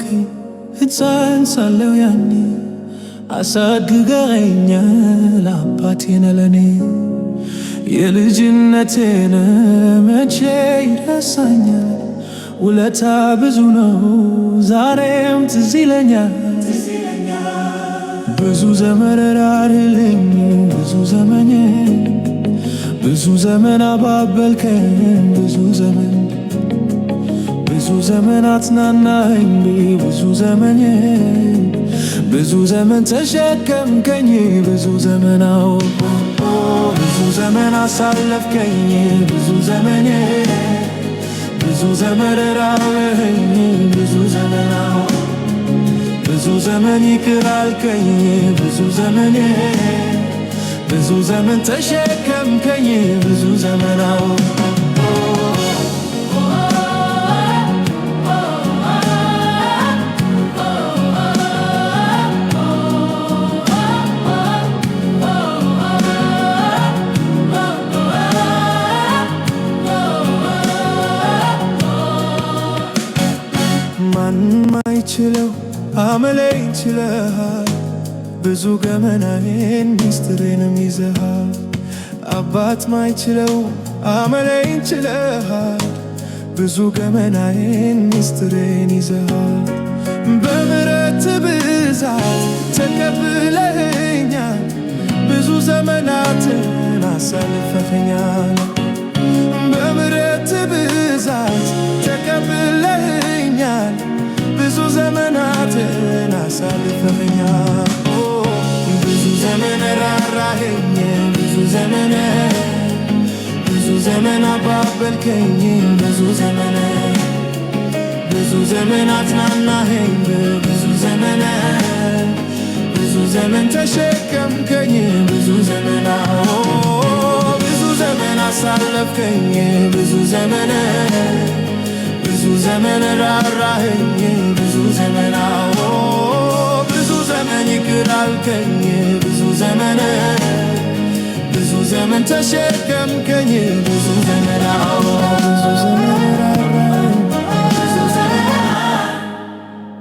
ያልከኝ ሕፃን ሳለሁ ያኔ አሳድገኸኛል አባቴ ነህ ለኔ። የልጅነቴን መቼ ይረሳኛል፣ ውለታ ብዙ ነው ዛሬም ትዝ ይለኛል። ብዙ ዘመን ራርህልኝ ብዙ ዘመን አባበልከኝ ብዙ ዘመን አጽናናኝ ብዙ ዘመን ተሸከምከኝ ብዙ ዘመን አሳለፍከኝ ብዙ ዘመን ራርህልኝ ብዙ ዘመን ይቅር አልከኝ ብዙ ዘመን ተሸከምከኝ ብዙ ዘመን ማንም አይችለው አመሌን ችለሃል፣ ብዙ ገመናዬን ሚስጥሬንም ይዘሃል። አባት ማይችለው አመሌን ችለሃል፣ ብዙ ገመናዬን ሚስጥሬን ይዘሃል። በምሕረት ብዛት ተቀብለኸኛል፣ ብዙ ዘመናትን አሳልፈኸኛል። በምሕረት ብዛት ተቀብለኸኛል፣ ብዙ ዘመናትን አሳልፈኸኛል። ብዙ ዘመን ራራኸኝ ብዙ ዘመን አባበልከኝ ብዙ ዘመን አጽናናኸኝ ብዙ ዘመን ተሸከምከኝ ብዙ ዘመን አሳለፍከኝ ብዙ ዘመን ራራኸኝ ብዙ ዘመን ይቅር አልከኝ ብዙ ዘመን ተሸከምከኝ ብዙ ዘመን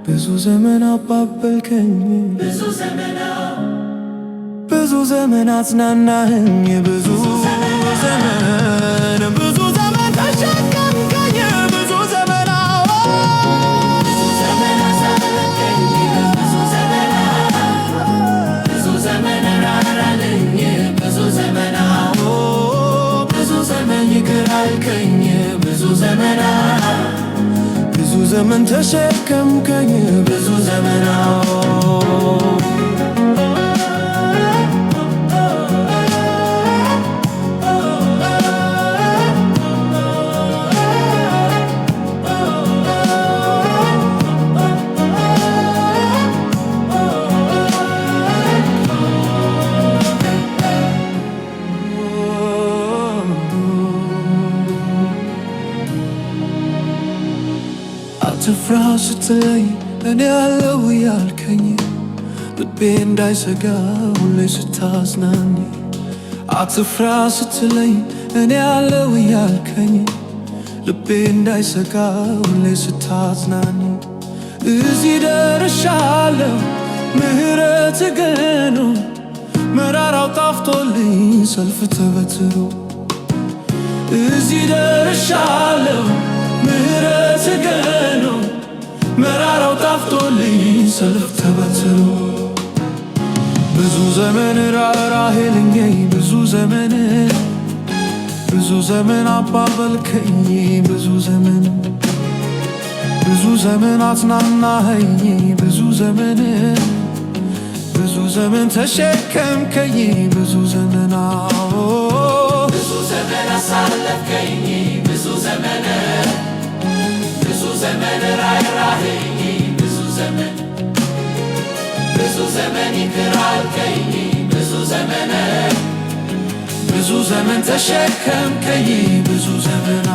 ብዙ ዘመን አባበልከኝ ብዙ ዘመን አጽናናኸኝ ብዙ ዘመን ተሸከምከኝ ብዙ ዘመን ይቅር አልከኝ ብዙ ዘመን ተሸከምከኝ ብዙ ዘመን አትፍራ ስትለኝ እኔ አለሁ ያልከኝ፣ ልቤ እንዳይሰጋ ሁሌ ስታዝናኝ። አትፍራ ስትለኝ እኔ አለሁ ያልከኝ፣ ልቤ እንዳይሰጋ ሁሌ ስታዝናኝ። እዚህ ደርሻለሁ ምሕረትህ ገኖ፣ መራራው ጣፍቶልኝ ሰልፍ ተበትሮ። እዚህ ደርሻለሁ ምሕረትህ ገኖ፣ መራራው ጣፍቶልኝ ሰልፍ ተበትሮ። ብዙ ዘመን ራራኸኝ ብዙ ዘመን አባበልከኝ ብዙ ዘመን አጽናናኸኝ ብዙ ዘመን ተሸከምከኝ ብዙ ዘመን አሳለፍከኝ ብዙ ዘመን ራራኸኝ ብዙ ዘመን ይቅር አልከኝ ብዙ ዘመን ተሸከምከኝ ብዙ ዘመን